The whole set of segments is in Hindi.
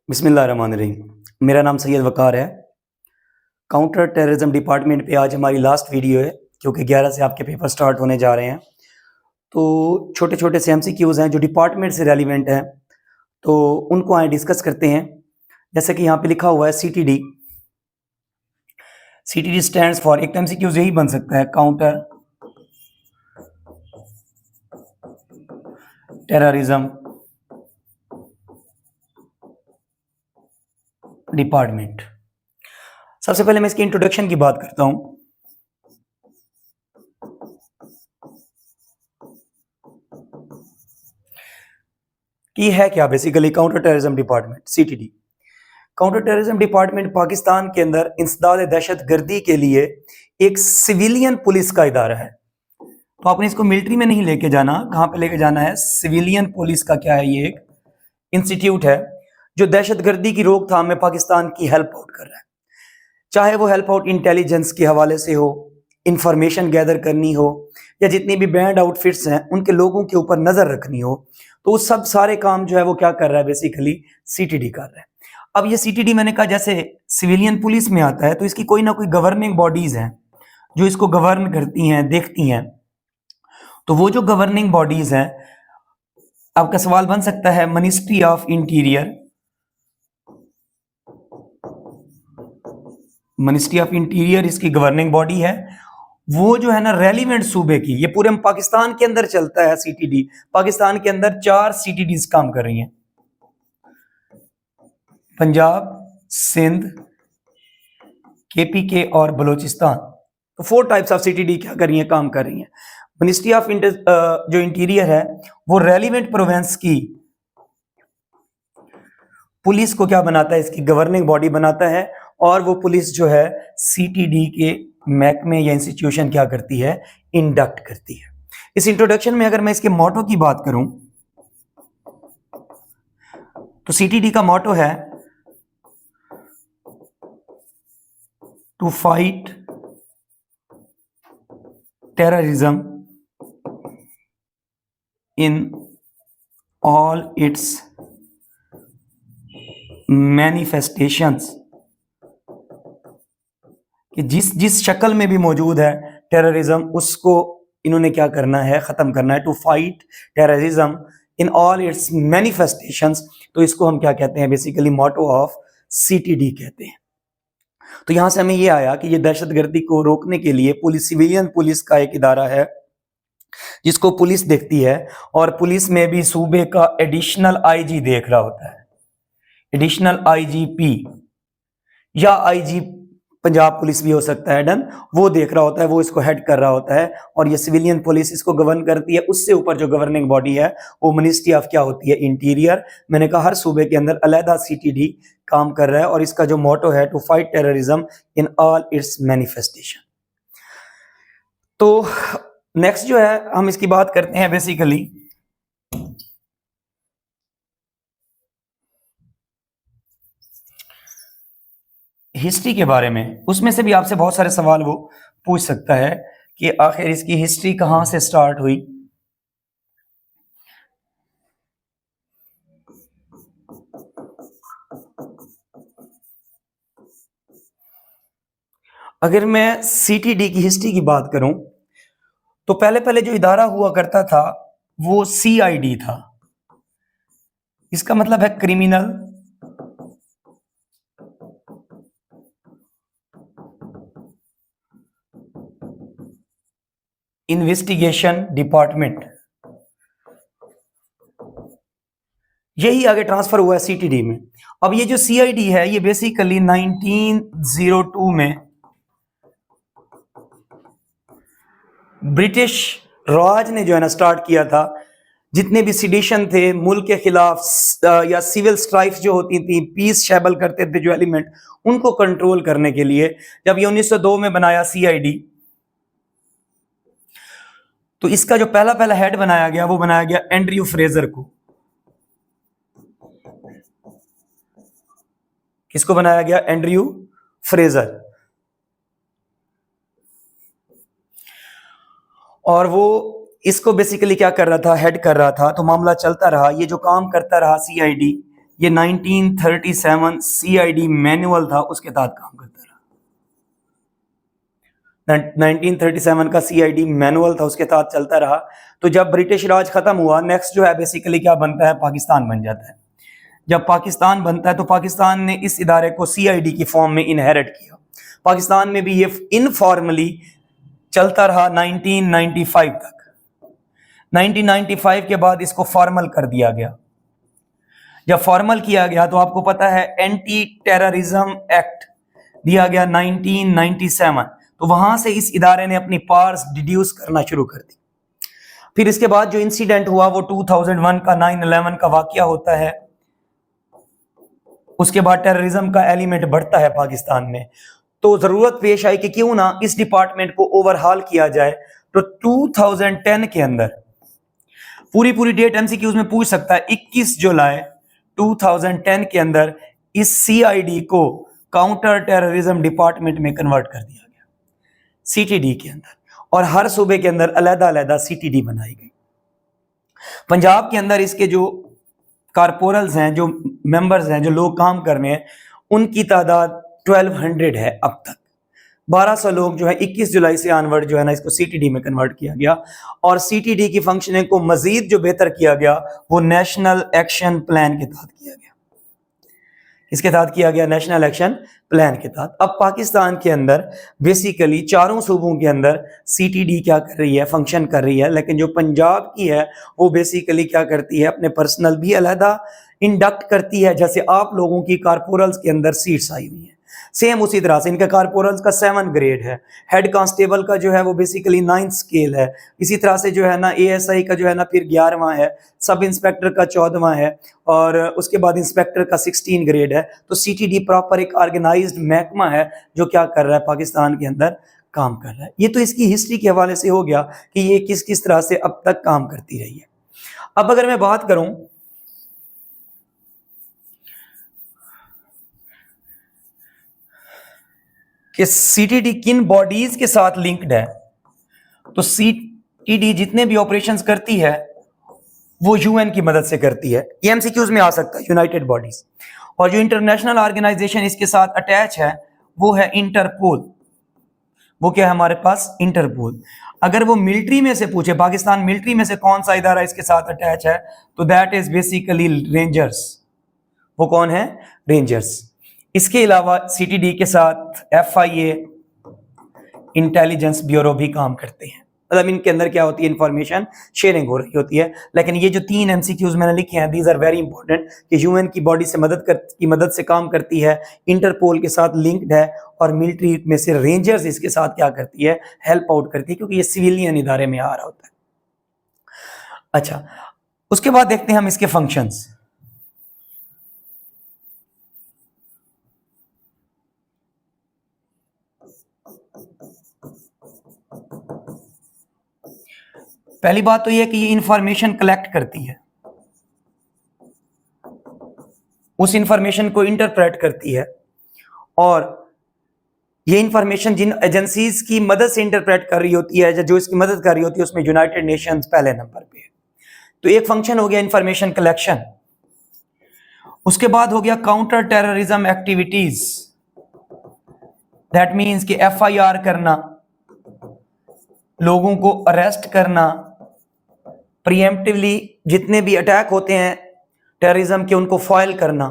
बिस्मिल्लाहिर्रहमानिर्रहीम। मेरा नाम सैयद वकार है। काउंटर टेररिज्म डिपार्टमेंट पे आज हमारी लास्ट वीडियो है क्योंकि 11 से आपके पेपर स्टार्ट होने जा रहे हैं। तो छोटे छोटे से एमसीक्यूज़ हैं जो डिपार्टमेंट से रेलिवेंट हैं, तो उनको आए डिस्कस करते हैं। जैसे कि यहाँ पे लिखा हुआ है सीटीडी। सीटीडी स्टैंड्स फॉर, एक एमसीक्यूज़ यही बन सकता है, काउंटर टेररिज्म डिपार्टमेंट। सबसे पहले मैं इसकी इंट्रोडक्शन की बात करता हूं। कि है क्या basically counter terrorism department, CTD. Counter terrorism department Pakistan के अंदर इंसदाद दहशत गर्दी के लिए एक सिविलियन पुलिस का इदारा है। तो आपने इसको मिलिट्री में नहीं लेके जाना, कहां पे लेके जाना है? सिविलियन पुलिस का क्या है, ये एक इंस्टीट्यूट है जो दहशत गर्दी की रोकथाम में पाकिस्तान की हेल्प आउट कर रहा है। चाहे वो हेल्प आउट इंटेलिजेंस के हवाले से हो, इंफॉर्मेशन गैदर करनी हो, या जितनी भी बैंड आउटफिट्स हैं उनके लोगों के ऊपर नजर रखनी हो, तो वो सब सारे काम जो है वो क्या कर रहा है? बेसिकली सीटीडी कर रहा है। अब ये सीटीडी मैंने कहा जैसे सिविलियन पुलिस में आता है, तो इसकी कोई ना कोई गवर्निंग बॉडीज हैं जो इसको गवर्न करती हैं, देखती हैं। तो वो जो गवर्निंग बॉडीज हैं, आपका सवाल बन सकता है, ministry of interior, ministry of interior इसकी गवर्निंग बॉडी है। वो जो है ना रेलिवेंट सूबे की, ये पूरे पाकिस्तान के अंदर चलता है सीटीडी। पाकिस्तान के अंदर 4 सीटीडीज काम कर रही हैं, पंजाब, सिंध, केपीके और बलूचिस्तान। तो 4 टाइप्स ऑफ सीटीडी क्या कर रही हैं? काम कर रही हैं। मिनिस्ट्री ऑफ जो इंटीरियर है वो रेलिवेंट प्रोविंस की पुलिस को क्या बनाता है? इसकी गवर्निंग बॉडी बनाता है। और वो पुलिस जो है सीटीडी के महकमे या इंस्टीट्यूशन क्या करती है? इंडक्ट करती है। इस इंट्रोडक्शन में अगर मैं इसके मोटो की बात करूं तो सीटीडी का मोटो है to fight terrorism in all its manifestations, कि जिस जिस शक्ल में भी मौजूद है टेररिज्म, उसको इन्होंने क्या करना है? खत्म करना है। To fight terrorism in all its manifestations, तो इसको हम क्या कहते हैं? बेसिकली मोटो ऑफ सीटीडी कहते हैं। तो यहां से हमें ये आया कि ये दहशतगर्दी को रोकने के लिए पुलिस, सिविलियन पुलिस का एक इदारा है जिसको पुलिस देखती है। और पुलिस में भी सूबे का एडिशनल आईजी देख रहा होता है, एडिशनल आईजीपी या आईजी पंजाब पुलिस भी हो सकता है, डन, वो देख रहा होता है, वो इसको हेड कर रहा होता है। और ये सिविलियन पुलिस इसको गवर्न करती है। उससे ऊपर जो गवर्निंग बॉडी है वो मिनिस्ट्री ऑफ क्या होती है? इंटीरियर। मैंने कहा हर सूबे के अंदर अलहदा सीटीडी काम कर रहा है और इसका जो मोटो है to fight terrorism in all its manifestation. तो नेक्स्ट जो है हम इसकी बात करते हैं बेसिकली हिस्ट्री के बारे में। उसमें से भी आपसे बहुत सारे सवाल वो पूछ सकता है कि आखिर इसकी हिस्ट्री कहां से स्टार्ट हुई। अगर मैं सीटीडी की हिस्ट्री की बात करूं तो पहले पहले जो इदारा हुआ करता था वो सीआईडी था। इसका मतलब है क्रिमिनल इन्वेस्टिगेशन डिपार्टमेंट। यही आगे ट्रांसफर हुआ है सीटीडी में। अब ये जो सीआईडी है ये बेसिकली 1902 में ब्रिटिश राज ने जो है ना स्टार्ट किया था। जितने भी सिडिशन थे, मुल्क के खिलाफ या सिविल स्ट्राइफ जो होती थी, पीस शैबल करते थे जो एलिमेंट, उनको कंट्रोल करने के लिए जब ये 1902 में बनाया सीआईडी, तो इसका जो पहला पहला हेड बनाया गया वो बनाया गया एंड्रयू फ्रेजर को। किसको बनाया गया? Andrew Fraser. और वो इसको बेसिकली क्या कर रहा था? हेड कर रहा था। तो मामला चलता रहा, ये जो काम करता रहा सीआईडी, ये 1937 CID मैनुअल था, उसके तहत काम करता रहा। 1937 का CID मैनुअल था, उसके तहत चलता रहा। तो जब ब्रिटिश राज खत्म हुआ, नेक्स्ट जो है बेसिकली क्या बनता है, पाकिस्तान बन जाता है। जब पाकिस्तान बनता है तो पाकिस्तान ने इस इदारे को CID की फॉर्म में इनहेरिट किया। पाकिस्तान में भी ये इनफॉर्मली चलता रहा 1995 तक। 1995 के बाद इसको फॉर्मल कर दिया गया। जब फॉर्मल किया गया तो आपको पता है एंटी टेररिज्म एक्ट दिया गया 1997, तो वहां से इस इदारे ने अपनी पावर्स डिड्यूस करना शुरू कर दी। फिर इसके बाद जो इंसिडेंट हुआ वो 2001 का 9/11 का वाकया होता है। उसके बाद टेररिज्म का एलिमेंट बढ़ता है पाकिस्तान में, तो जरूरत पेश आई कि क्यों ना इस डिपार्टमेंट को ओवरहाल किया जाए। तो 2010 के अंदर, पूरी डेट MCQs में पूछ सकता है, 21 जुलाई 2010 के अंदर इस CID को काउंटर टेररिज्म डिपार्टमेंट में कन्वर्ट कर दिया गया, CTD के अंदर, और हर सूबे के अंदर अलग-अलग CTD बनाई गई। पंजाब के अंदर इसके जो कारपोरल्स हैं, जो मेंबर्स हैं, जो लोग काम कर रहे हैं, उनकी तादाद 1200 है अब तक। 1200 लोग जो है 21 जुलाई से ऑनवर्ड जो है ना, इसको CTD में कन्वर्ट किया गया। और CTD की फंक्शनिंग को मजीद जो बेहतर किया गया वो नेशनल एक्शन प्लान के तहत किया गया। इसके तहत किया गया नेशनल एक्शन प्लान के तहत। अब पाकिस्तान के अंदर बेसिकली चारों सूबों के अंदर CTD क्या कर रही है, फंक्शन कर रही है, लेकिन जो पंजाब की है वो बेसिकली क्या करती है, अपने पर्सनल भी अलहदा इंडक्ट करती है। जैसे आप लोगों की कारपोरल्स के अंदर सीट्स आई हुई हैं, सेम उसी तरह से इनके कारपोरल्स का 7 ग्रेड है, हेड कांस्टेबल का जो है वो बेसिकली 9th स्केल है, इसी तरह से जो है ना ASI का जो है ना फिर 11वां है, सब इंस्पेक्टर का 14वां है, और उसके बाद इंस्पेक्टर का 16 ग्रेड है। तो CTD प्रॉपर एक ऑर्गेनाइज्ड महकमा है जो क्या कर रहा है, पाकिस्तान के अंदर काम कर रहा है। ये तो इसकी हिस्ट्री के हवाले से हो गया कि ये किस किस तरह से अब तक काम करती रही है। अब अगर मैं बात करूं कि CTD किन बॉडीज के साथ लिंक्ड है, तो CTD जितने भी ऑपरेशंस करती है वो UN की मदद से करती है। ये MCQs में आ सकता है, यूनाइटेड बॉडीज। और जो इंटरनेशनल ऑर्गेनाइजेशन इसके साथ अटैच है वो है इंटरपोल। वो क्या है हमारे पास, इंटरपोल। अगर वो मिलिट्री में से पूछे, पाकिस्तान मिलिट्री में से कौन सा इदारा इसके साथ अटैच है, तो दैट इज बेसिकली रेंजर्स। वो कौन है, रेंजर्स। इसके अलावा CTD के साथ FIA, इंटेलिजेंस ब्यूरो भी काम करते हैं। मतलब इनके अंदर क्या होती है, इंफॉर्मेशन शेयरिंग हो रही होती है। लेकिन ये जो 3 MCQs मैंने लिखे हैं, दीज आर वेरी इंपॉर्टेंट, कि UN की बॉडी से मदद से काम करती है, इंटरपोल के साथ लिंक्ड है, और मिलिट्री में से रेंजर्स इसके साथ क्या करती है, हेल्प आउट करती है, क्योंकि ये सिविलियन इदारे में आ रहा होता है। अच्छा, उसके बाद देखते हैं हम इसके फंक्शंस। पहली बात तो यह कि ये इंफॉर्मेशन कलेक्ट करती है, उस इंफॉर्मेशन को इंटरप्रेट करती है, और ये इंफॉर्मेशन जिन एजेंसीज की मदद से इंटरप्रेट कर रही होती है, जो इसकी मदद कर रही होती है, उसमें यूनाइटेड नेशंस पहले नंबर पे है। तो एक फंक्शन हो गया इंफॉर्मेशन कलेक्शन। उसके बाद हो गया counter terrorism activities, that means कि FIR करना, लोगों को अरेस्ट करना, प्रीएम्प्टिवली जितने भी अटैक होते हैं टेररिज्म के उनको फॉइल करना।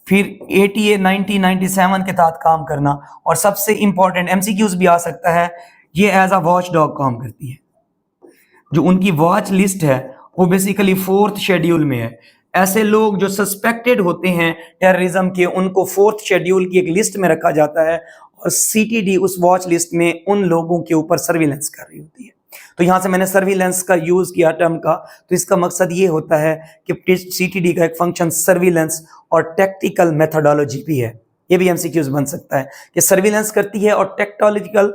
फिर ATA 1997 के तहत काम करना, और सबसे इंपॉर्टेंट MCQs भी आ सकता है, ये एज अ वॉच डॉग काम करती है। जो उनकी वॉच लिस्ट है वो बेसिकली 4th शेड्यूल में है। ऐसे लोग जो सस्पेक्टेड होते हैं टेररिज्म के, उनको 4th शेड्यूल की एक लिस्ट में रखा जाता है, और CTD उस वॉच लिस्ट में उन लोगों के ऊपर सर्विलेंस कर रही होती है। तो यहां से मैंने सर्विलेंस का यूज किया टर्म का, तो इसका मकसद ये होता है कि CTD का एक फंक्शन सर्विलेंस और टैक्टिकल मेथोडोलॉजी भी है। ये भी MCQs बन सकता है कि सर्विलेंस करती है और टेक्नोलॉजिकल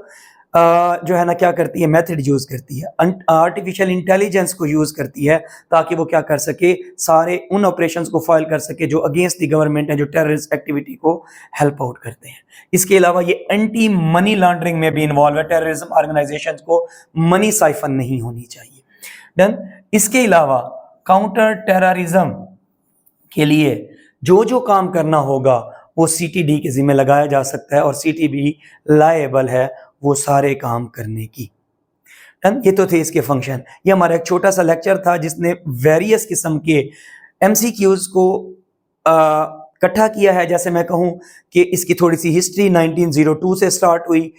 जो है ना क्या करती है, मेथड यूज करती है, आर्टिफिशियल इंटेलिजेंस को यूज करती है, ताकि वो क्या कर सके, सारे उन ऑपरेशंस को फाइल कर सके जो अगेंस्ट द गवर्नमेंट है, जो टेररिस्ट एक्टिविटी को हेल्प आउट करते हैं। इसके अलावा ये एंटी मनी लॉन्ड्रिंग में भी इन्वॉल्व है, टेररिज्म ऑर्गेनाइजेशंस को मनी साइफन नहीं होनी चाहिए। डन। इसके अलावा काउंटर टेररिज्म के लिए जो जो काम करना होगा वो सीटीडी के जिम्मे लगाया जा सकता है और सीटीडी लायबल है वो सारे काम करने की। ये तो थे इसके फंक्शन। ये हमारा एक छोटा सा लेक्चर था जिसने वेरियस किस्म के एमसीक्यूज को इकट्ठा किया है। जैसे मैं कहूँ कि इसकी थोड़ी सी हिस्ट्री 1902 से स्टार्ट हुई,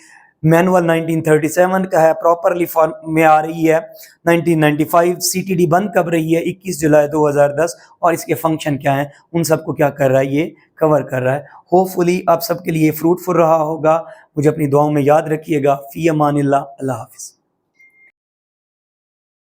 मैनुअल 1937 का है, प्रॉपरली फॉर्म में आ रही है 1995, सीटीडी बंद कब रही है 21 जुलाई 2010 और इसके फंक्शन क्या हैं उन सबको क्या कर रहा है ये कवर कर रहा है। होपफुली आप सबके लिए फ्रूटफुल रहा होगा। मुझे अपनी दुआओं में याद रखिएगा। फी अमानिल्लाह, अल्लाह हाफिज़।